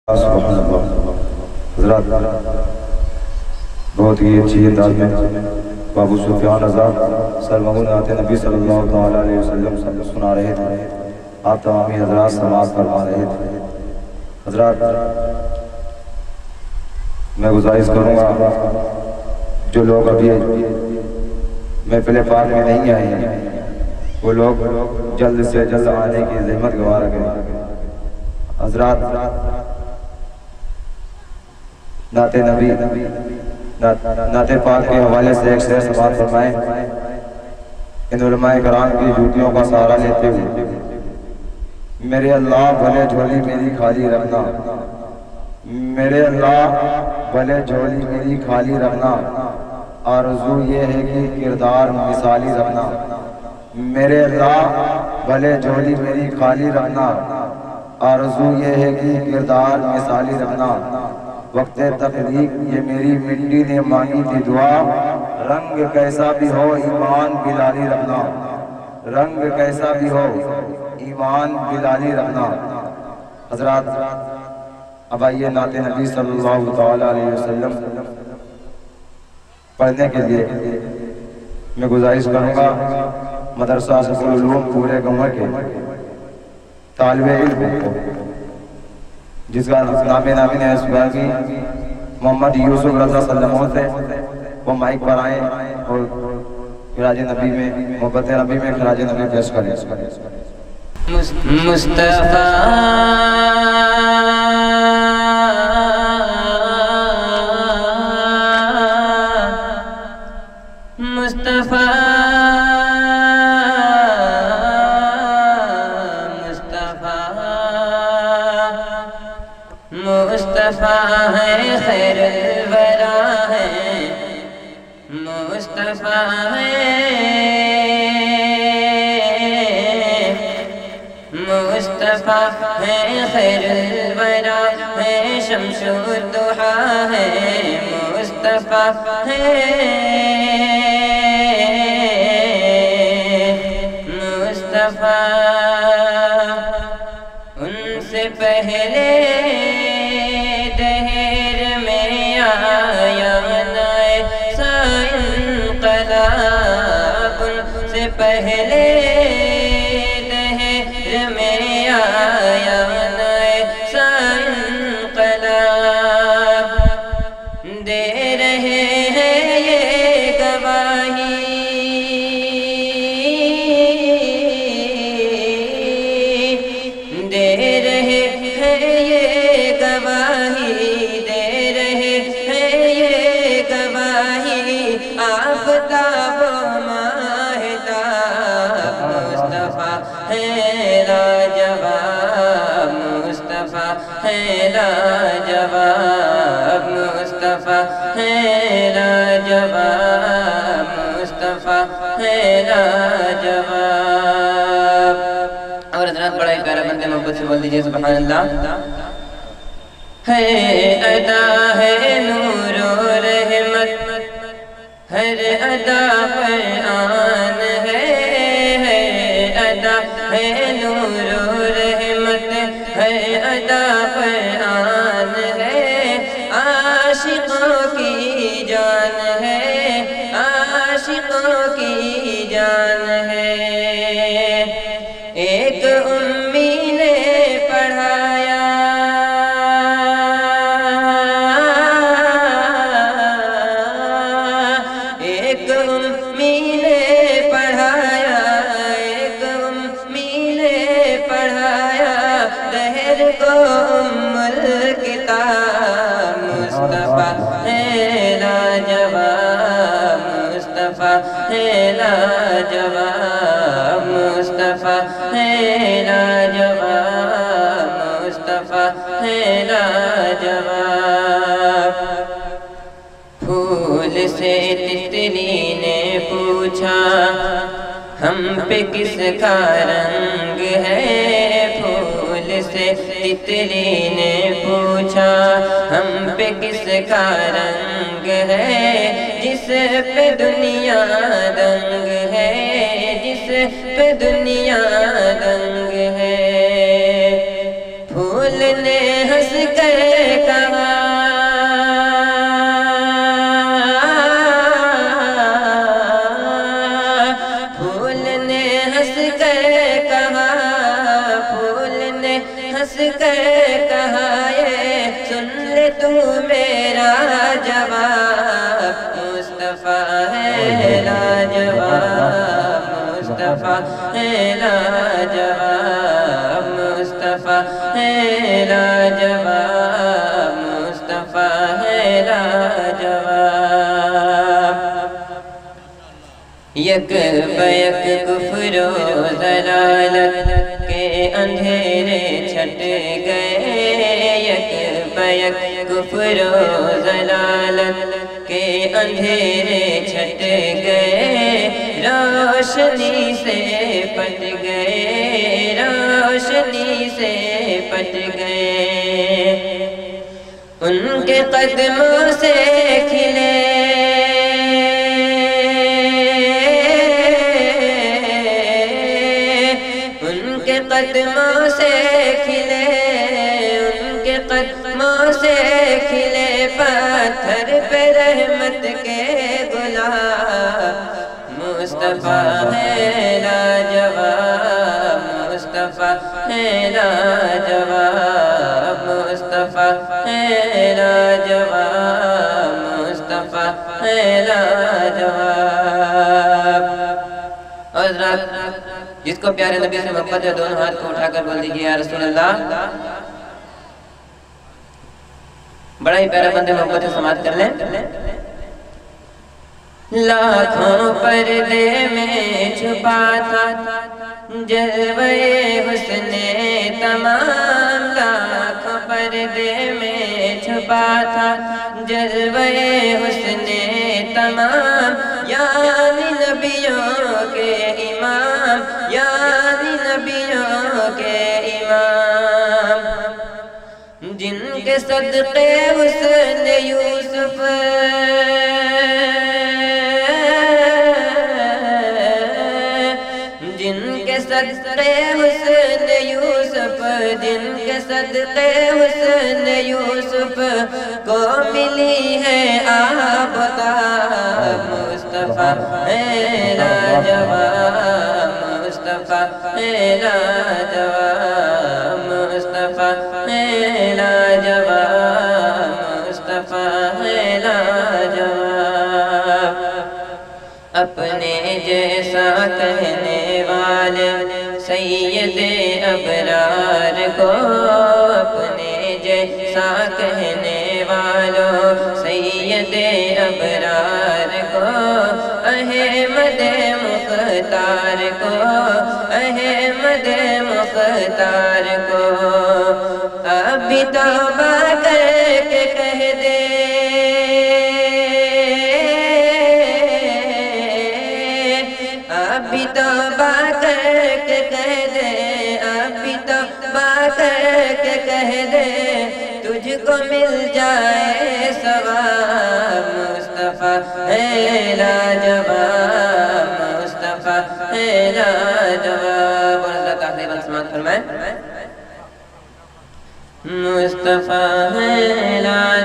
سبحان اللہ حضرات، بہت ہی اچھی انداز میں ابو سفیان رضا سلمان آتے نبی صلی اللہ علیہ وسلم سنا رہے تھے، آپ تمامی حضرات سماعت فرما رہے تھے۔ حضرات، میں گزارش کروں گا جو لوگ ابھی محفل پاک میں نہیں آئے ہیں وہ لوگ جلد سے جلد آنے کی زحمت گوارا کریں۔ حضرات، نعت نبی نعت پاک کے حوالے سے ایک شعر سماعت فرمائیں۔ ان علماء کرام کی جوتیوں کا سہارا لیتے ہوئے، میرے اللہ بھلے جھولی میری خالی رکھنا، میرے اللہ بھلے جھولی میری خالی رکھنا، آرزو یہ ہے کہ کردار مثالی رکھنا، میرے اللہ بھلے جھولی میری خالی رکھنا، آرزو یہ ہے کہ کردار مثالی رکھنا، وقت تخلیق یہ میری مٹی نے مانگی تھی دعا، رنگ کیسا بھی ہو ایمان بلالی رکھنا، رنگ کیسا بھی ہو ایمان بلالی رکھنا۔ حضرات، اب آئیے نعت نبی صلی اللہ علیہ وسلم پڑھنے کے لیے میں گزارش کروں گا مدرسہ اسقف العلوم پورے گنور کے طالب علم کو، جس کا نام نامی نے اسباہ کی محمد یوسف رضا سلموں سے، وہ مائک پر آئیں اور خراج نبی میں محبت نبی میں خراج نبی پیش کریں۔ مصطفیٰ مصطفیٰ مصطفیٰ ہے خیر الورا ہے، مصطفیٰ ہے، مصطفیٰ ہے خیر الورا ہے، شمس الضحیٰ ہے، مصطفیٰ ہے، مصطفیٰ ان سے پہلے پہلے دہر میں آیا ایسا انقلاب، دے رہے ہیں یہ گواہی، دے رہے ہیں یہ گواہی، دے رہے ہیں یہ گواہی، آفتاب ہے لاجواب، مصطفیٰ ہے لاجواب، مصطفیٰ ہے لاجواب، مصطفیٰ ہے لاجواب۔ اور حضرات، بڑا ہی پیارا بندے محبت سے بول دیجئے سبحان اللہ۔ ہے ادا ہے نور و رحمت، ہر ادا قرآن ہے، ہے نور و رحمت، ہے ادا قرآن ہے، عاشقوں کی جان ہے، عاشقوں کی جان ہے، ایک امی نے پڑھایا، ایک امی نے پڑھایا، دہر کو ام الکتاب، مصطفیٰ ہے لاجواب، مصطفیٰ ہے لاجواب، مصطفیٰ ہے لاجواب، مصطفیٰ ہے لاجواب۔ پھول سے تتلی نے پوچھا ہم پہ کس کا رنگ ہے، پھول سے تتلی نے پوچھا ہم پہ کس کا رنگ ہے، جس پہ دنیا دنگ ہے، جس پہ دنیا دنگ ہے، پھول نے ہنس کر ہے لاجواب مصطفیٰ ہے لاجواب مصطفیٰ ہے لاجواب مصطفیٰ ہے لاجواب یک بیک کفر و ضلالت کے اندھیرے چھٹ گئے یک بیک کفر و ضلالت کے اندھیرے چھٹ گئے روشنی سے پٹ گئے روشنی سے پٹ گئے ان کے قدموں سے کھلے ان کے قدموں سے کھلے ان کے قدموں سے کھلے پتھر پہ رحمت کے گلاب مصطفیٰ ہے لاجواب مصطفیٰ ہے لاجواب مصطفیٰ ہے لاجواب مصطفیٰ ہے لاجواب۔ حضرات جس کو پیارے نبی سے محبت ہے دونوں ہاتھ کو اٹھا کر بول دیجئے یا رسول اللہ۔ بڑا ہی پیارا بندے محبت سے سماعت کر لیں۔ لاکھوں پردے میں چھپا تھا جلوہ حسن تمام لاکھوں پردے میں چھپا تھا جلوہ حسن تمام یعنی نبیوں کے امام یعنی نبیوں کے امام جن کے صدقے حسن یوسف جن کے صدقے حسن یوسف جن کے صدقے حسن یوسف کو ملی ہے آب و تاب مصطفیٰ ہے لاجواب مصطفیٰ ہے لاجواب مصطفیٰ ہے لاجواب مصطفیٰ ہے لاجواب۔ اپنے جیسا کہنے والے سید ابرار کو اپنے جیسا کہنے والوں سید ابرار کو احمد مختار کو احمد مختار کو اب بھی توبہ کر کے کہہ دے اب بھی توبہ کر کے کہہ دے اب بھی توبہ کر کے کہہ دے تجھ کو مل جائے ثواب مصطفیٰ ہے لاجواب مصطفیٰ ہے لاجواب۔ اور اللہ تعالیٰ سماعت فرمائے مصطفیٰ ہے لاجواب